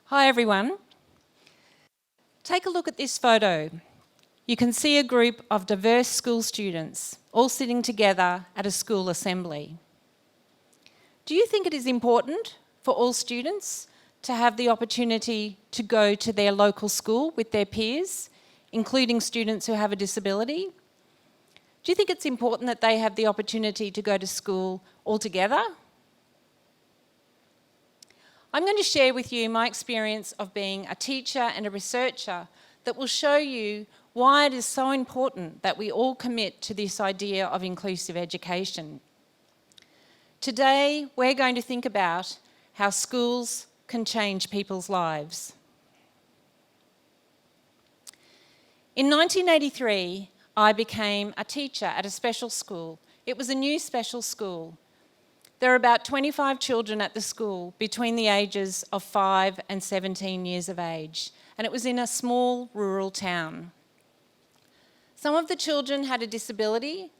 Hi everyone. Take a look at this photo. You can see a group of diverse school students all sitting together at a school assembly. Do you think it is important for all students to have the opportunity to go to their local school with their peers, including students who have a disability? Do you think it's important that they have the opportunity to go to school all together? I'm going to share with you my experience of being a teacher and a researcher that will show you why it is so important that we all commit to this idea of inclusive education. Today, we're going to think about how schools can change people's lives. In 1983, I became a teacher at a special school. It was a new special school. There are about 25 children at the school between the ages of 5 and 17 years of age, and it was in a small rural town. Some of the children had a disability,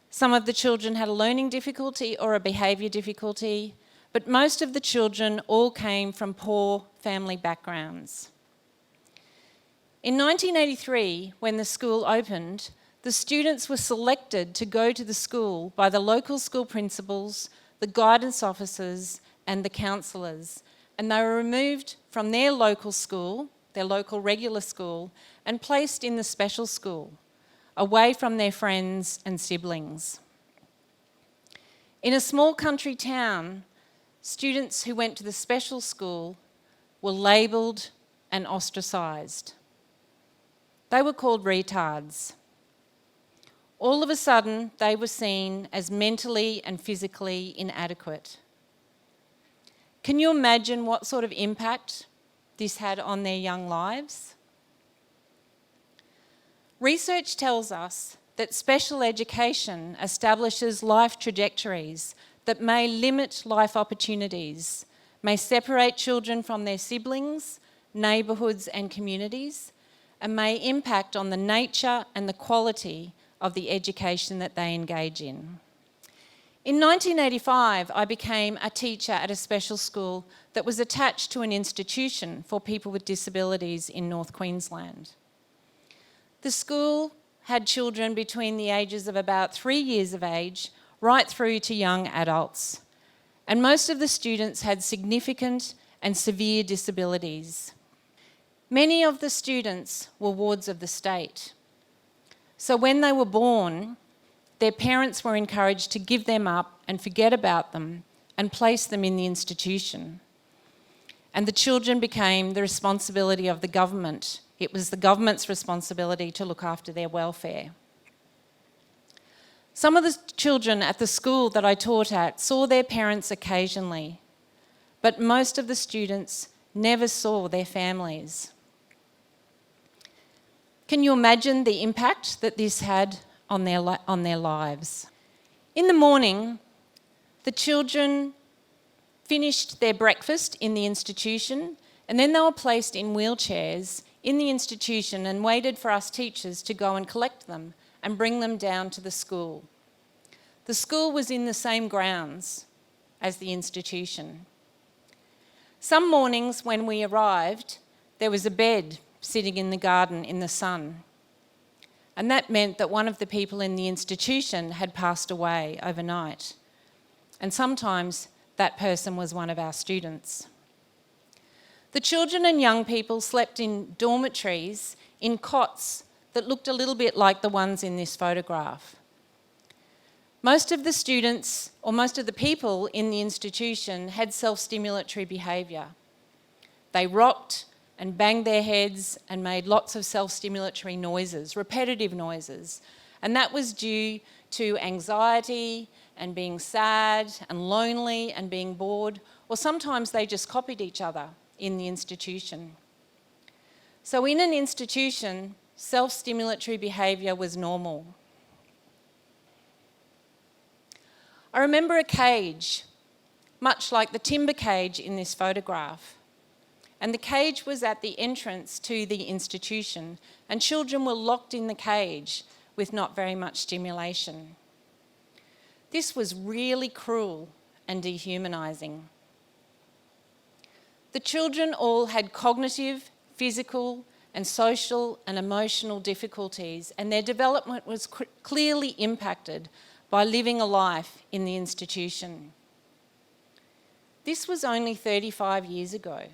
some of the children had a learning difficulty or a behaviour difficulty, but most of the children all came from poor family backgrounds. In 1983, when the school opened, the students were selected to go to the school by the local school principals, the guidance officers and the counsellors, and they were removed from their local school, their local regular school, and placed in the special school, away from their friends and siblings. In a small country town, students who went to the special school were labelled and ostracised. They were called retards. All of a sudden, they were seen as mentally and physically inadequate. Can you imagine what sort of impact this had on their young lives? Research tells us that special education establishes life trajectories that may limit life opportunities, may separate children from their siblings, neighbourhoods and communities, and may impact on the nature and the quality of the education that they engage in. In 1985, I became a teacher at a special school that was attached to an institution for people with disabilities in North Queensland. The school had children between the ages of about 3 years of age right through to young adults, and most of the students had significant and severe disabilities. Many of the students were wards of the state. So when they were born, their parents were encouraged to give them up and forget about them and place them in the institution. And the children became the responsibility of the government. It was the government's responsibility to look after their welfare. Some of the children at the school that I taught at saw their parents occasionally, but most of the students never saw their families. Can you imagine the impact that this had on their lives? In the morning, the children finished their breakfast in the institution, and then they were placed in wheelchairs in the institution and waited for us teachers to go and collect them and bring them down to the school. The school was in the same grounds as the institution. Some mornings when we arrived, there was a bed sitting in the garden in the sun. And that meant that one of the people in the institution had passed away overnight. And sometimes that person was one of our students. The children and young people slept in dormitories in cots that looked a little bit like the ones in this photograph. Most of the students, or most of the people in the institution, had self-stimulatory behaviour. They rocked and banged their heads and made lots of self-stimulatory noises, repetitive noises. And that was due to anxiety and being sad and lonely and being bored, or sometimes they just copied each other in the institution. So in an institution, self-stimulatory behaviour was normal. I remember a cage, much like the timber cage in this photograph. And the cage was at the entrance to the institution, and children were locked in the cage with not very much stimulation. This was really cruel and dehumanising. The The children all had cognitive, physical, and social and emotional difficulties, and their development was clearly impacted by living a life in the institution. This was only 35 years ago.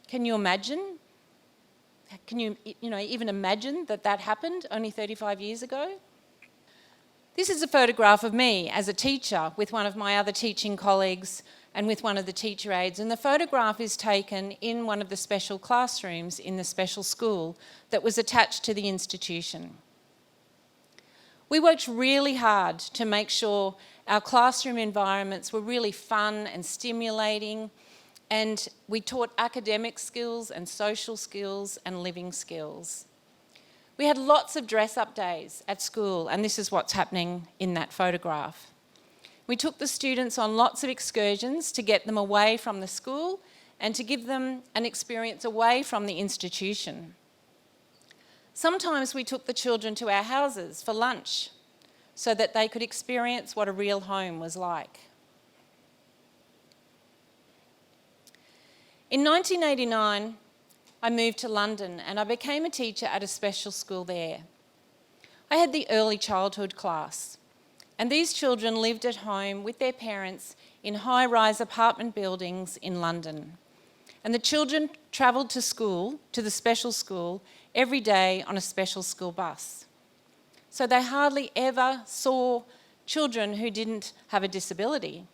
Can you imagine? Can you even imagine that happened only 35 years ago? This is a photograph of me as a teacher with one of my other teaching colleagues and with one of the teacher aides, and the photograph is taken in one of the special classrooms in the special school that was attached to the institution. We worked really hard to make sure our classroom environments were really fun and stimulating, and we taught academic skills and social skills and living skills. We had lots of dress-up days at school, and this is what's happening in that photograph. We took the students on lots of excursions to get them away from the school and to give them an experience away from the institution. Sometimes we took the children to our houses for lunch so that they could experience what a real home was like. In 1989, I moved to London and I became a teacher at a special school there. I had the early childhood class, and these children lived at home with their parents in high-rise apartment buildings in London. And the children travelled to school, to the special school, every day on a special school bus. So they hardly ever saw children who didn't have a disability.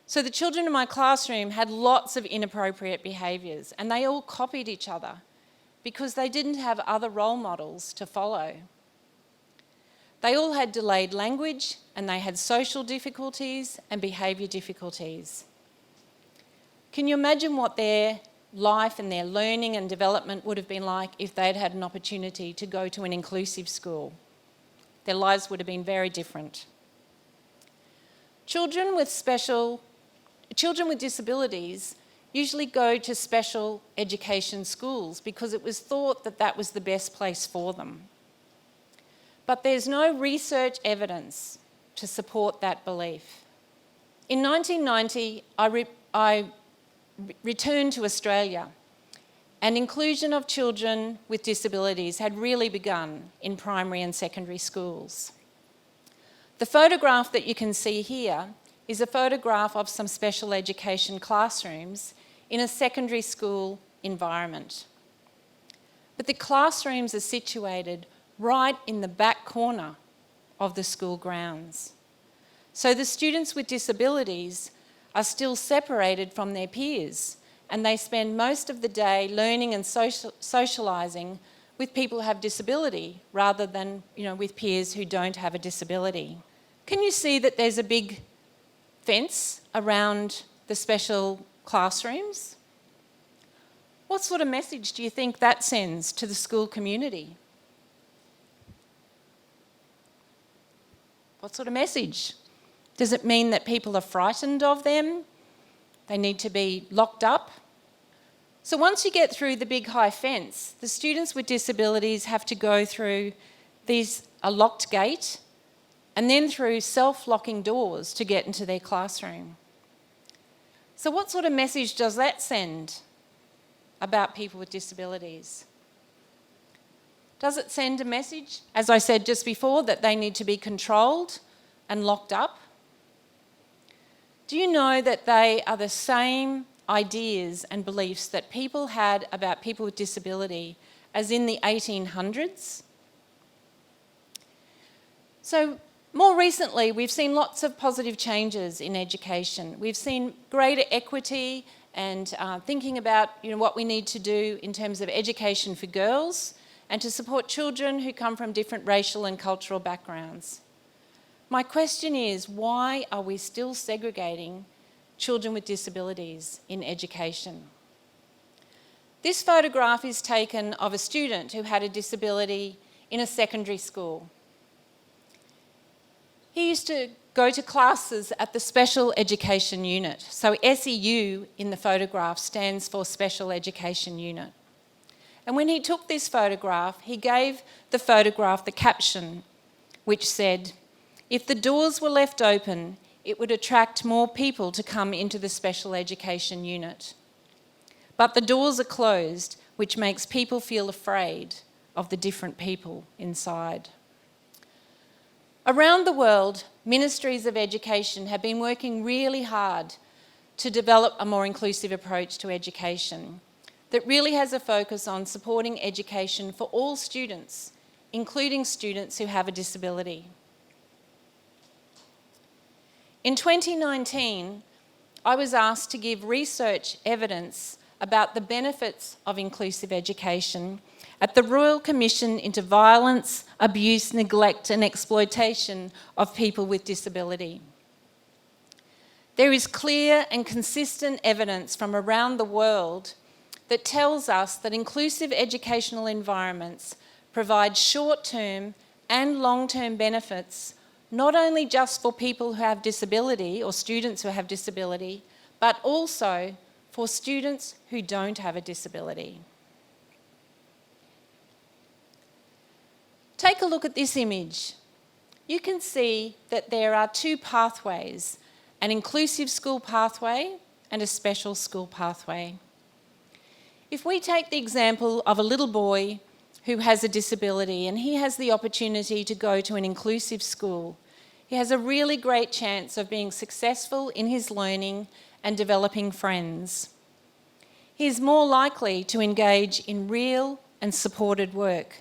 So the children in my classroom had lots of inappropriate behaviours, and they all copied each other because they didn't have other role models to follow. They all had delayed language, and they had social difficulties and behaviour difficulties. Can you imagine what their life and their learning and development would have been like if they'd had an opportunity to go to an inclusive school? Their lives would have been very different. Children with disabilities usually go to special education schools because it was thought that that was the best place for them. But there's no research evidence to support that belief. In 1990, I returned to Australia, and inclusion of children with disabilities had really begun in primary and secondary schools. The photograph that you can see here is a photograph of some special education classrooms in a secondary school environment. But the classrooms are situated right in the back corner of the school grounds. So the students with disabilities are still separated from their peers, and they spend most of the day learning and socialising with people who have disability rather than, with peers who don't have a disability. Can you see that there's a big fence around the special classrooms? What sort of message do you think that sends to the school community? What sort of message? Does it mean that people are frightened of them? They need to be locked up? So once you get through the big high fence, the students with disabilities have to go through a locked gate and then through self-locking doors to get into their classroom. So what sort of message does that send about people with disabilities? Does it send a message, as I said just before, that they need to be controlled and locked up? Do you know that they are the same ideas and beliefs that people had about people with disability as in the 1800s? So more recently, we've seen lots of positive changes in education. We've seen greater equity and thinking about what we need to do in terms of education for girls and to support children who come from different racial and cultural backgrounds. My question is, why are we still segregating children with disabilities in education? This photograph is taken of a student who had a disability in a secondary school. He used to go to classes at the Special Education Unit. So SEU in the photograph stands for Special Education Unit. And when he took this photograph, he gave the photograph the caption, which said, "If the doors were left open, it would attract more people to come into the special education unit. But the doors are closed, which makes people feel afraid of the different people inside. Around the world, ministries of education have been working really hard to develop a more inclusive approach to education that really has a focus on supporting education for all students, including students who have a disability. In 2019, I was asked to give research evidence about the benefits of inclusive education at the Royal Commission into Violence, Abuse, Neglect and Exploitation of People with Disability. There is clear and consistent evidence from around the world that tells us that inclusive educational environments provide short-term and long-term benefits, not only just for people who have disability or students who have disability, but also for students who don't have a disability. Take a look at this image. You can see that there are two pathways, an inclusive school pathway and a special school pathway. If we take the example of a little boy who has a disability and he has the opportunity to go to an inclusive school, he has a really great chance of being successful in his learning and developing friends. He is more likely to engage in real and supported work,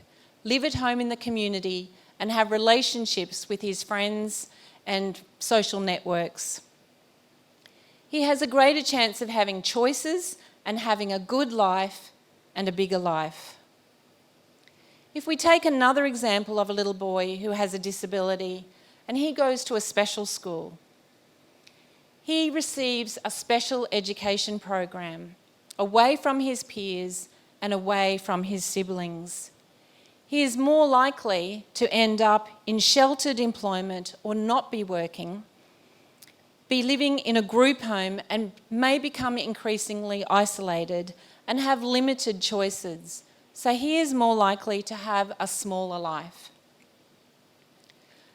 live at home in the community and have relationships with his friends and social networks. He has a greater chance of having choices and having a good life and a bigger life. If we take another example of a little boy who has a disability and he goes to a special school, he receives a special education program away from his peers and away from his siblings. He is more likely to end up in sheltered employment or not be working, be living in a group home and may become increasingly isolated and have limited choices. So he is more likely to have a smaller life.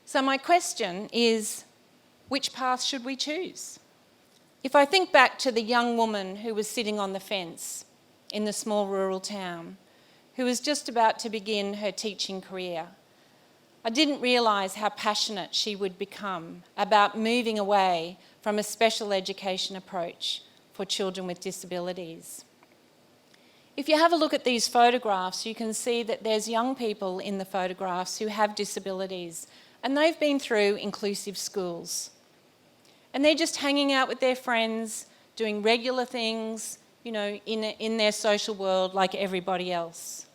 So my question is, which path should we choose? If I think back to the young woman who was sitting on the fence in the small rural town, who was just about to begin her teaching career, I didn't realise how passionate she would become about moving away from a special education approach for children with disabilities. If you have a look at these photographs, you can see that there's young people in the photographs who have disabilities, and they've been through inclusive schools. And they're just hanging out with their friends, doing regular things, you know, in their social world like everybody else.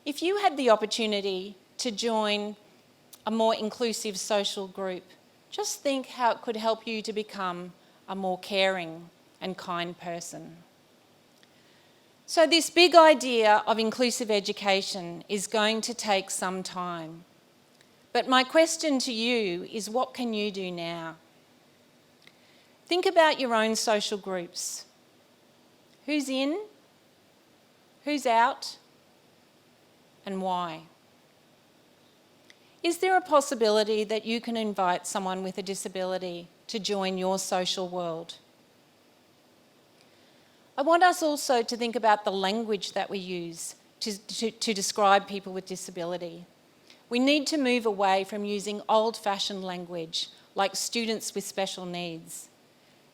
If you had the opportunity to join a more inclusive social group, just think how it could help you to become a more caring and kind person. So this big idea of inclusive education is going to take some time. But my question to you is, what can you do now? Think about your own social groups. Who's in? Who's out? And why? Is there a possibility that you can invite someone with a disability to join your social world? I want us also to think about the language that we use to describe people with disability. We need to move away from using old-fashioned language like students with special needs.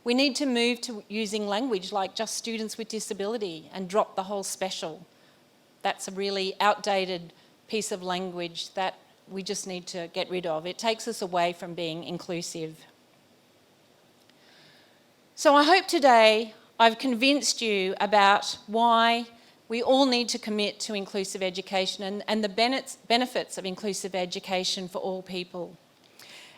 We need to move to using language like just students with disability and drop the whole special. That's a really outdated piece of language that we just need to get rid of. It takes us away from being inclusive. So I hope today I've convinced you about why we all need to commit to inclusive education and the benefits of inclusive education for all people.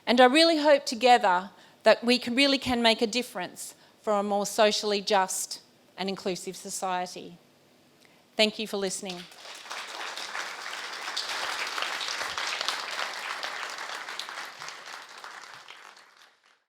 And I really hope together that we really can make a difference for a more socially just and inclusive society. Thank you for listening.